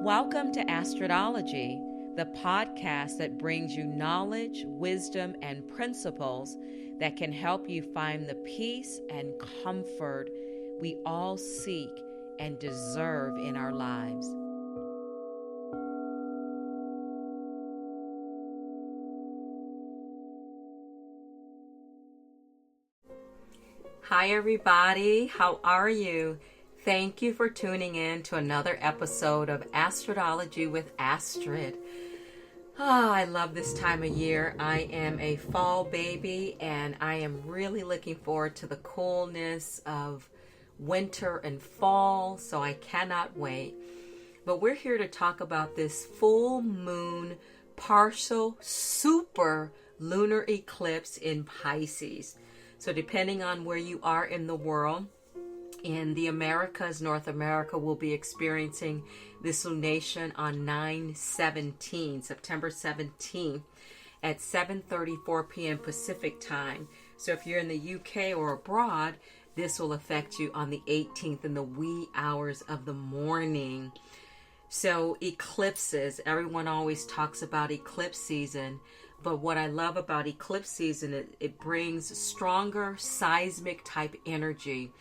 Welcome to Astrodology, the podcast that brings you knowledge, wisdom, and principles that can help you find the peace and comfort we all seek and deserve in our lives. Hi everybody, how are you? Thank you for tuning in to another episode of Astrodology with Astrid. I love this time of year. I am a fall baby and I am really looking forward to the coolness of winter and fall, so I cannot wait. But we're here to talk about this full moon partial super lunar eclipse in Pisces. So depending on where you are in the world, in the Americas, North America will be experiencing this lunation on September 17th at 7:34 p.m. Pacific time. So if you're in the UK or abroad, this will affect you on the 18th in the wee hours of the morning. So eclipses, everyone always talks about eclipse season. But what I love about eclipse season, it brings stronger seismic type energy.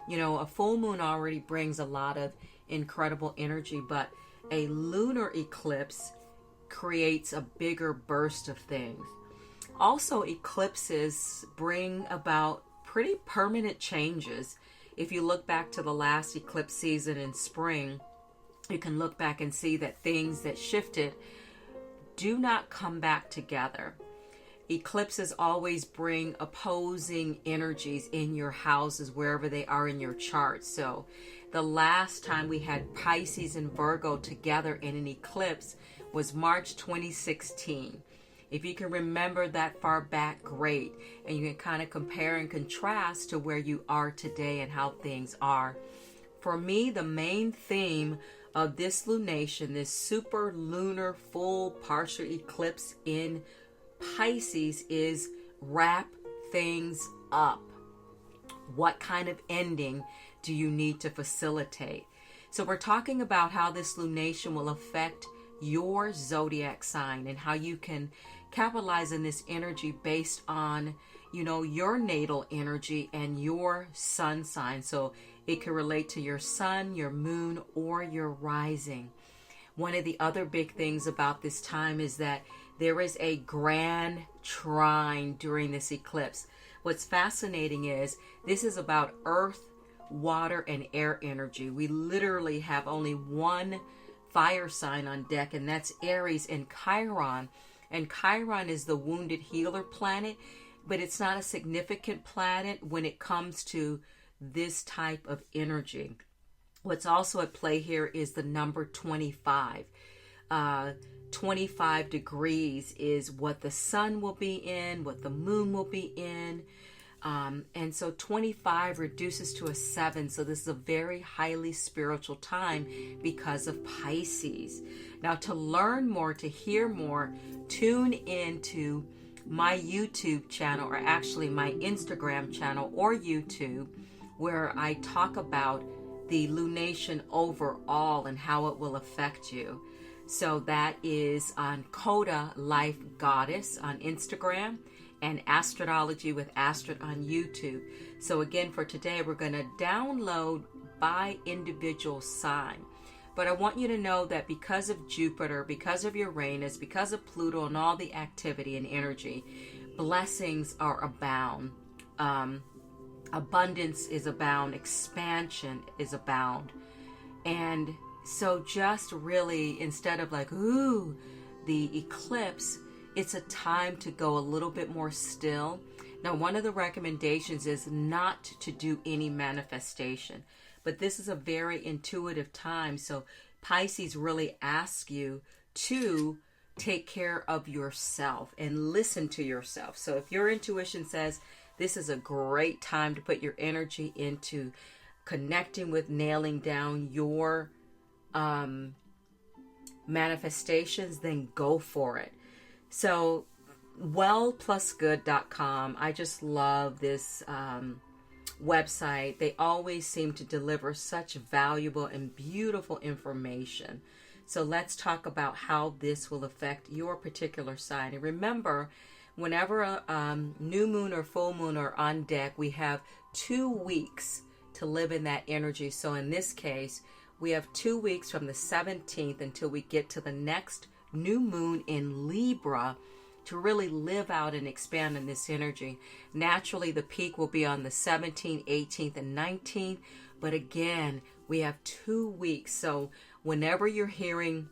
You know, a full moon already brings a lot of incredible energy, but a lunar eclipse creates a bigger burst of things. Also, eclipses bring about pretty permanent changes. If you look back to the last eclipse season in spring, you can look back and see that things that shifted do not come back together. Eclipses always bring opposing energies in your houses, wherever they are in your chart. So the last time we had Pisces and Virgo together in an eclipse was March 2016. If you can remember that far back, great. And you can kind of compare and contrast to where you are today and how things are. For me, the main theme of this lunation, this super lunar full partial eclipse in Pisces, is wrap things up. What kind of ending do you need to facilitate? So we're talking about how this lunation will affect your zodiac sign and how you can capitalize on this energy based on, you know, your natal energy and your sun sign. So it can relate to your sun, your moon, or your rising. One of the other big things about this time is that there is a grand trine during this eclipse. What's fascinating is this is about earth, water, and air energy. We literally have only one fire sign on deck, and that's Aries and Chiron. And Chiron is the wounded healer planet, but it's not a significant planet when it comes to this type of energy. What's also at play here is the number 25. 25 degrees is what the sun will be in, what the moon will be in. And so 25 reduces to a 7. So this is a very highly spiritual time because of Pisces. Now, to learn more, to hear more, tune into my YouTube channel, or actually my Instagram channel or YouTube, where I talk about the lunation overall and how it will affect you. So that is on Coda Life Goddess on Instagram and Astrodology with Astrid on YouTube. So again, for today, we're going to download by individual sign. But I want you to know that because of Jupiter, because of Uranus, because of Pluto and all the activity and energy, blessings are abound. Abundance is abound. Expansion is abound. And so just really, instead of like, ooh, the eclipse, it's a time to go a little bit more still. Now, one of the recommendations is not to do any manifestation, but this is a very intuitive time. So Pisces really asks you to take care of yourself and listen to yourself. So if your intuition says this is a great time to put your energy into connecting with nailing down your manifestations, then go for it. So wellplusgood.com, I just love this website. They always seem to deliver such valuable and beautiful information. So let's talk about how this will affect your particular sign. And remember, whenever a new moon or full moon are on deck, we have 2 weeks to live in that energy. So in this case, we have 2 weeks from the 17th until we get to the next new moon in Libra to really live out and expand in this energy. Naturally, the peak will be on the 17th, 18th, and 19th. But again, we have 2 weeks. So whenever you're hearing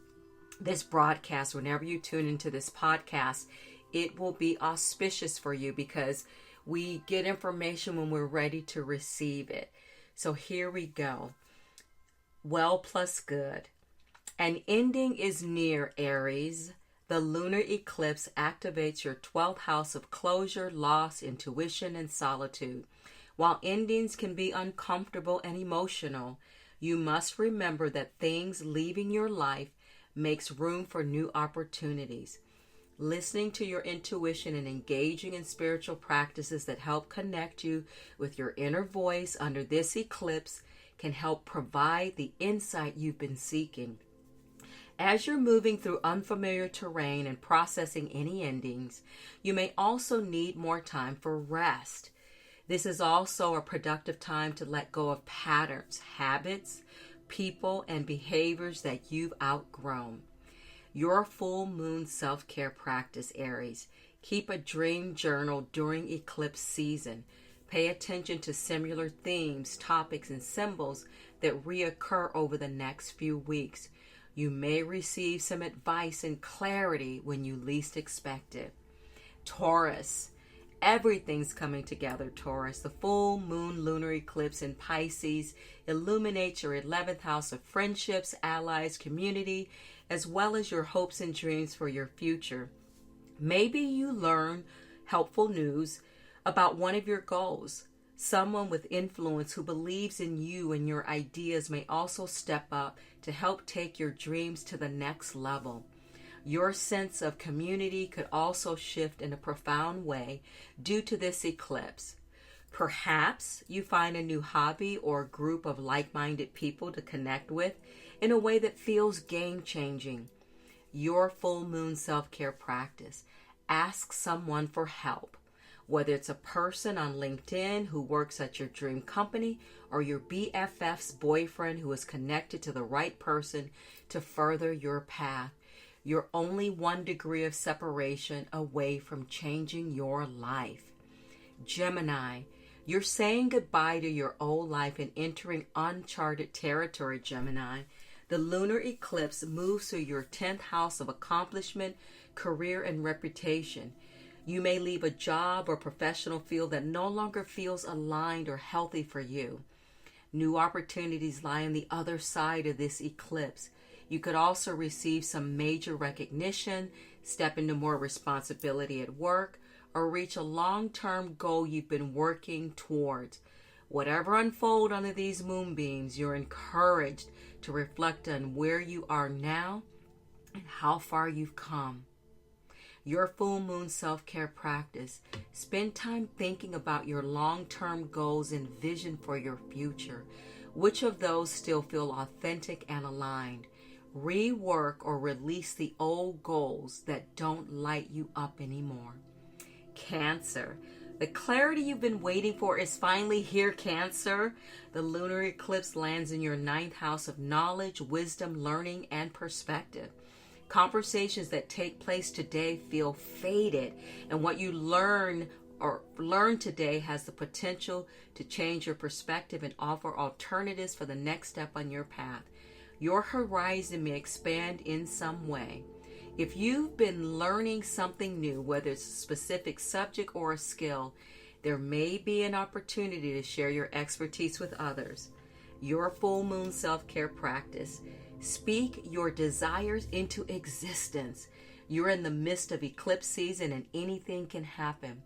this broadcast, whenever you tune into this podcast, it will be auspicious for you because we get information when we're ready to receive it. So here we go. Well plus good. An ending is near, Aries. The lunar eclipse activates your 12th house of closure, loss, intuition, and solitude. While endings can be uncomfortable and emotional, you must remember that things leaving your life makes room for new opportunities. Listening to your intuition and engaging in spiritual practices that help connect you with your inner voice under this eclipse can help provide the insight you've been seeking. As you're moving through unfamiliar terrain and processing any endings, you may also need more time for rest. This is also a productive time to let go of patterns, habits, people, and behaviors that you've outgrown. Your full moon self-care practice, Aries. Keep a dream journal during eclipse season. Pay attention to similar themes, topics, and symbols that reoccur over the next few weeks. You may receive some advice and clarity when you least expect it. Taurus. Everything's coming together, Taurus. The full moon lunar eclipse in Pisces illuminates your 11th house of friendships, allies, community, as well as your hopes and dreams for your future. Maybe you learn helpful news about one of your goals. Someone with influence who believes in you and your ideas may also step up to help take your dreams to the next level. Your sense of community could also shift in a profound way due to this eclipse. Perhaps you find a new hobby or group of like-minded people to connect with in a way that feels game-changing. Your full moon self-care practice. Ask someone for help. Whether it's a person on LinkedIn who works at your dream company or your BFF's boyfriend who is connected to the right person to further your path. You're only 1 degree of separation away from changing your life. Gemini, you're saying goodbye to your old life and entering uncharted territory, Gemini. The lunar eclipse moves through your 10th house of accomplishment, career, and reputation. You may leave a job or professional field that no longer feels aligned or healthy for you. New opportunities lie on the other side of this eclipse. You could also receive some major recognition, step into more responsibility at work, or reach a long-term goal you've been working towards. Whatever unfolds under these moonbeams, you're encouraged to reflect on where you are now and how far you've come. Your full moon self-care practice. Spend time thinking about your long-term goals and vision for your future. Which of those still feel authentic and aligned? Rework or release the old goals that don't light you up anymore. Cancer. The clarity you've been waiting for is finally here, Cancer. The lunar eclipse lands in your 9th house of knowledge, wisdom, learning, and perspective. Conversations that take place today feel faded, and what you learn today has the potential to change your perspective and offer alternatives for the next step on your path. Your horizon may expand in some way. If you've been learning something new, whether it's a specific subject or a skill, there may be an opportunity to share your expertise with others. Your full moon self-care practice. Speak your desires into existence. You're in the midst of eclipse season and anything can happen.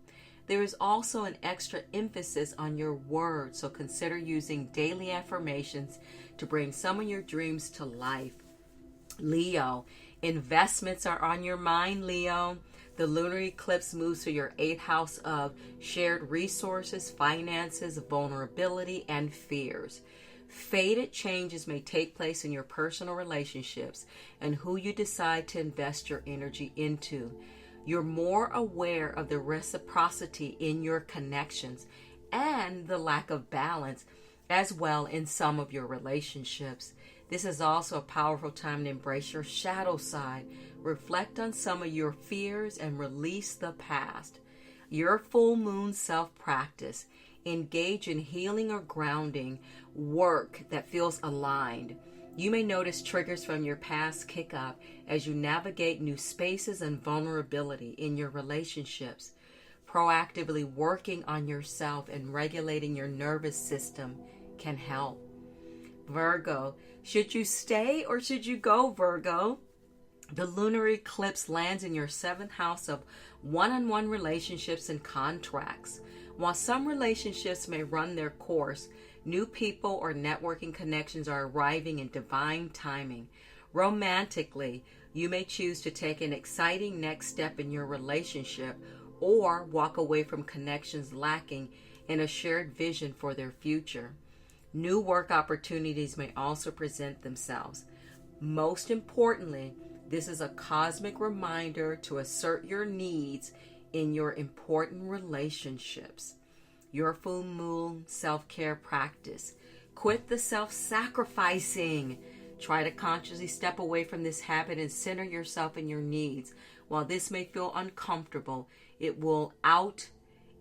There is also an extra emphasis on your words, so consider using daily affirmations to bring some of your dreams to life. Leo, investments are on your mind, Leo. The lunar eclipse moves through your 8th house of shared resources, finances, vulnerability, and fears. Fated changes may take place in your personal relationships and who you decide to invest your energy into. You're more aware of the reciprocity in your connections and the lack of balance as well in some of your relationships. This is also a powerful time to embrace your shadow side. Reflect on some of your fears and release the past. Your full moon self-practice. Engage in healing or grounding work that feels aligned. You may notice triggers from your past kick up as you navigate new spaces and vulnerability in your relationships. Proactively working on yourself and regulating your nervous system can help. Virgo, should you stay or should you go, Virgo? The lunar eclipse lands in your 7th house of one-on-one relationships and contracts. While some relationships may run their course, new people or networking connections are arriving in divine timing. Romantically, you may choose to take an exciting next step in your relationship or walk away from connections lacking in a shared vision for their future. New work opportunities may also present themselves. Most importantly, this is a cosmic reminder to assert your needs in your important relationships. Your full moon self-care practice. Quit the self-sacrificing. Try to consciously step away from this habit and center yourself in your needs. While this may feel uncomfortable, it will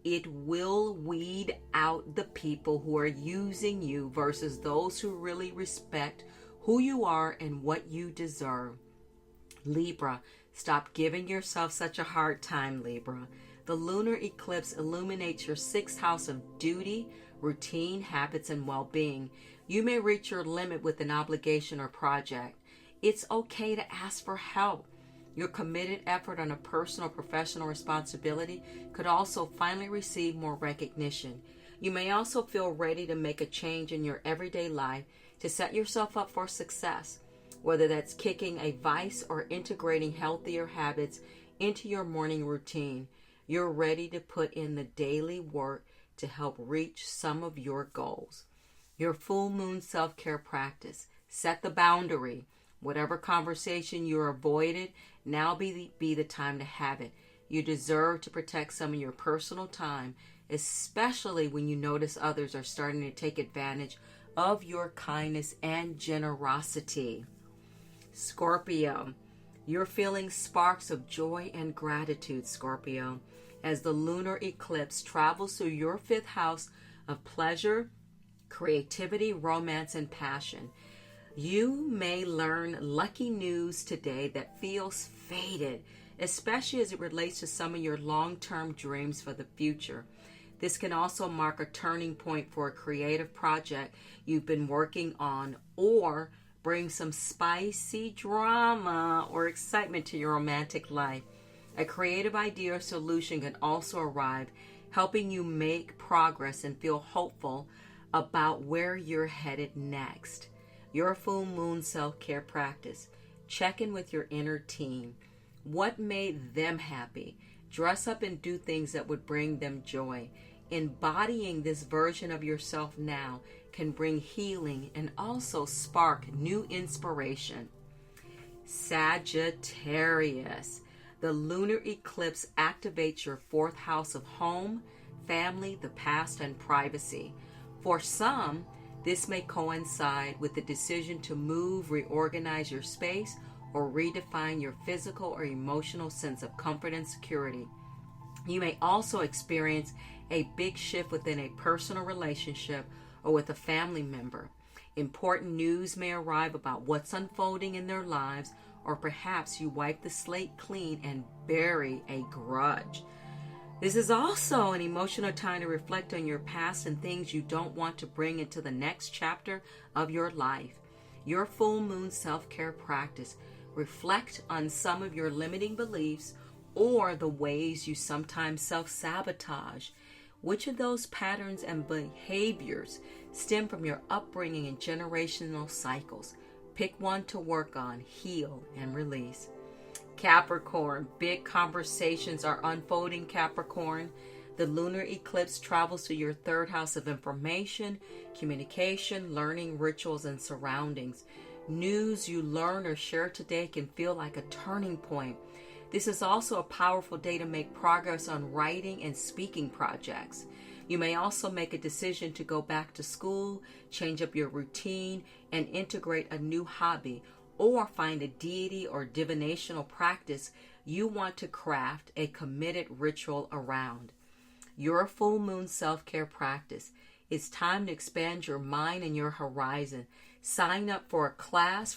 weed out the people who are using you versus those who really respect who you are and what you deserve. Libra, stop giving yourself such a hard time, Libra. The lunar eclipse illuminates your 6th house of duty, routine, habits, and well-being. You may reach your limit with an obligation or project. It's okay to ask for help. Your committed effort on a personal or professional responsibility could also finally receive more recognition. You may also feel ready to make a change in your everyday life to set yourself up for success, whether that's kicking a vice or integrating healthier habits into your morning routine. You're ready to put in the daily work to help reach some of your goals. Your full moon self-care practice. Set the boundary. Whatever conversation you avoided, now be the time to have it. You deserve to protect some of your personal time, especially when you notice others are starting to take advantage of your kindness and generosity. Scorpio, you're feeling sparks of joy and gratitude, Scorpio, as the lunar eclipse travels through your 5th house of pleasure, creativity, romance, and passion. You may learn lucky news today that feels fated, especially as it relates to some of your long-term dreams for the future. This can also mark a turning point for a creative project you've been working on, or bring some spicy drama or excitement to your romantic life. A creative idea or solution can also arrive, helping you make progress and feel hopeful about where you're headed next. Your full moon self-care practice. Check in with your inner team. What made them happy? Dress up and do things that would bring them joy. Embodying this version of yourself now can bring healing and also spark new inspiration. Sagittarius. The lunar eclipse activates your 4th house of home, family, the past, and privacy. For some, this may coincide with the decision to move, reorganize your space, or redefine your physical or emotional sense of comfort and security. You may also experience a big shift within a personal relationship or with a family member. Important news may arrive about what's unfolding in their lives, or perhaps you wipe the slate clean and bury a grudge. This is also an emotional time to reflect on your past and things you don't want to bring into the next chapter of your life. Your full moon self-care practice. Reflect on some of your limiting beliefs or the ways you sometimes self-sabotage. Which of those patterns and behaviors stem from your upbringing and generational cycles? Pick one to work on, heal, and release. Capricorn, big conversations are unfolding, Capricorn. The lunar eclipse travels to your third house of information, communication, learning, rituals, and surroundings. News you learn or share today can feel like a turning point. This is also a powerful day to make progress on writing and speaking projects. You may also make a decision to go back to school, change up your routine, and integrate a new hobby, or find a deity or divinational practice you want to craft a committed ritual around. Your full moon self-care practice. It's time to expand your mind and your horizon. Sign up for a class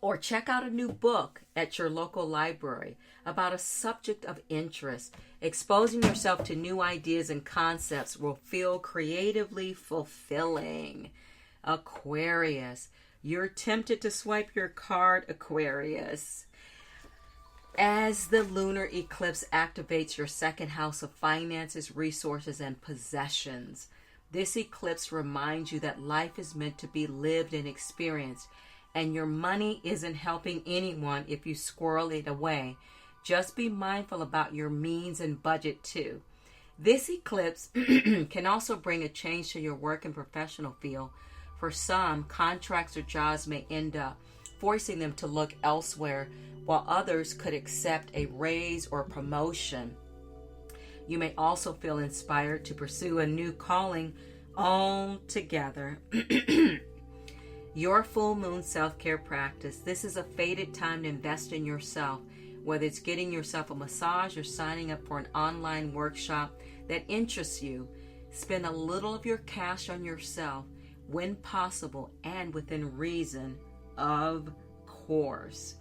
or check out a new book at your local library about a subject of interest. Exposing yourself to new ideas and concepts will feel creatively fulfilling. Aquarius, you're tempted to swipe your card, Aquarius. As the lunar eclipse activates your second house of finances, resources, and possessions, this eclipse reminds you that life is meant to be lived and experienced, and your money isn't helping anyone if you squirrel it away. Just be mindful about your means and budget too. This eclipse can also bring a change to your work and professional field. For some, contracts or jobs may end up forcing them to look elsewhere, while others could accept a raise or promotion. You may also feel inspired to pursue a new calling altogether. Your full moon self-care practice. This is a fated time to invest in yourself, whether it's getting yourself a massage or signing up for an online workshop that interests you. Spend a little of your cash on yourself when possible and within reason, of course.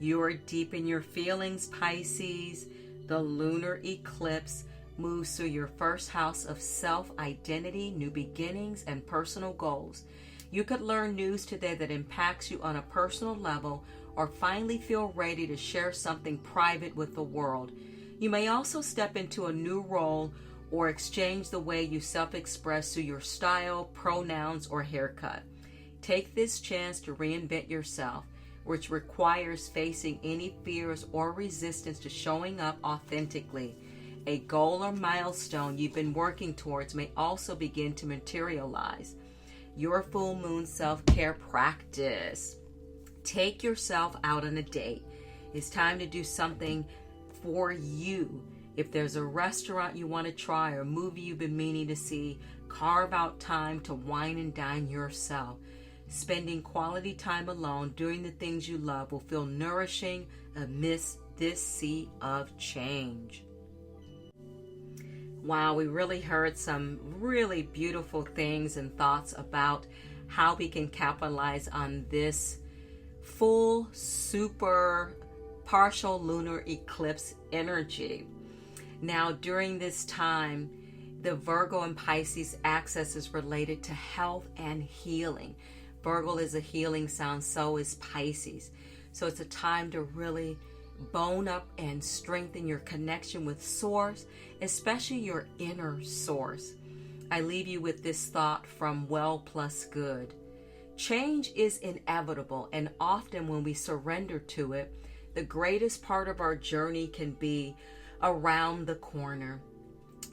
You are deep in your feelings, Pisces. The lunar eclipse moves through your first house of self-identity, new beginnings, and personal goals. You could learn news today that impacts you on a personal level, or finally feel ready to share something private with the world. You may also step into a new role or exchange the way you self-express through your style, pronouns, or haircut. Take this chance to reinvent yourself, which requires facing any fears or resistance to showing up authentically. A goal or milestone you've been working towards may also begin to materialize. Your full moon self-care practice. Take yourself out on a date. It's time to do something for you. If there's a restaurant you want to try or a movie you've been meaning to see, carve out time to wine and dine yourself. Spending quality time alone doing the things you love will feel nourishing amidst this sea of change. Wow, we really heard some really beautiful things and thoughts about how we can capitalize on this full, super, partial lunar eclipse energy. Now, during this time, the Virgo and Pisces axis is related to health and healing. Virgo is a healing sign, so is Pisces. So it's a time to really bone up and strengthen your connection with Source, especially your inner source. I leave you with this thought from Well Plus Good. Change is inevitable, and often when we surrender to it, the greatest part of our journey can be around the corner.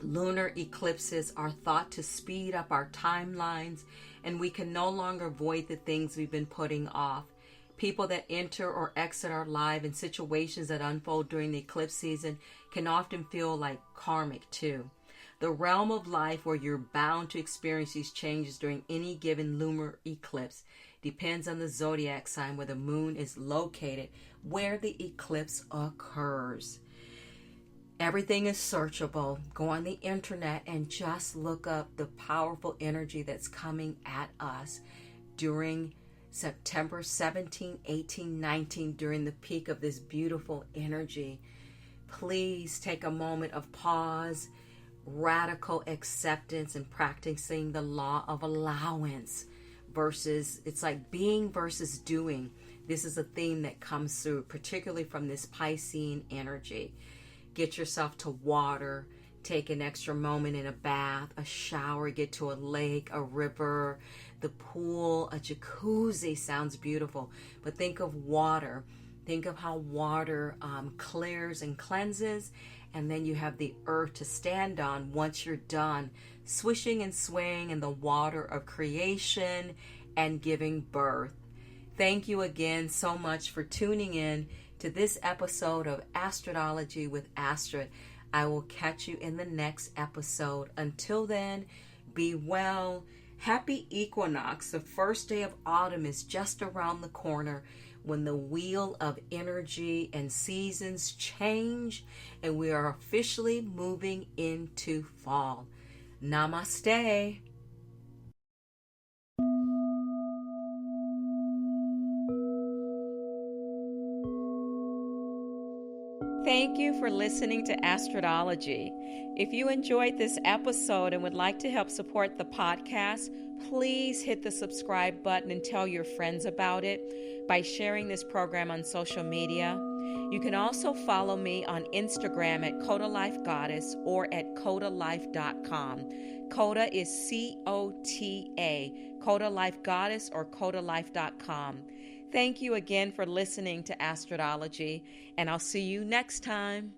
Lunar eclipses are thought to speed up our timelines, and we can no longer avoid the things we've been putting off. People that enter or exit our life and situations that unfold during the eclipse season can often feel like karmic too. The realm of life where you're bound to experience these changes during any given lunar eclipse depends on the zodiac sign where the moon is located, where the eclipse occurs. Everything is searchable. Go on the internet and just look up the powerful energy that's coming at us during September 17, 18, 19, during the peak of this beautiful energy. Please take a moment of pause, radical acceptance, and practicing the law of allowance versus, it's like being versus doing. This is a theme that comes through, particularly from this Piscean energy. Get yourself to water, take an extra moment in a bath, a shower, get to a lake, a river, the pool, a jacuzzi sounds beautiful. But think of water. Think of how water clears and cleanses, and then you have the earth to stand on once you're done swishing and swaying in the water of creation and giving birth. Thank you again so much for tuning in to this episode of Astrodology with Astrid. I will catch you in the next episode. Until then, be well. Happy equinox. The first day of autumn is just around the corner, when the wheel of energy and seasons change and we are officially moving into fall. Namaste. Thank you for listening to Astrodology. If you enjoyed this episode and would like to help support the podcast, please hit the subscribe button and tell your friends about it by sharing this program on social media. You can also follow me on Instagram at Coda Life Goddess or at CodaLife.com. Coda is C-O-T-A, Coda Life Goddess or CodaLife.com. Thank you again for listening to Astrodology, and I'll see you next time.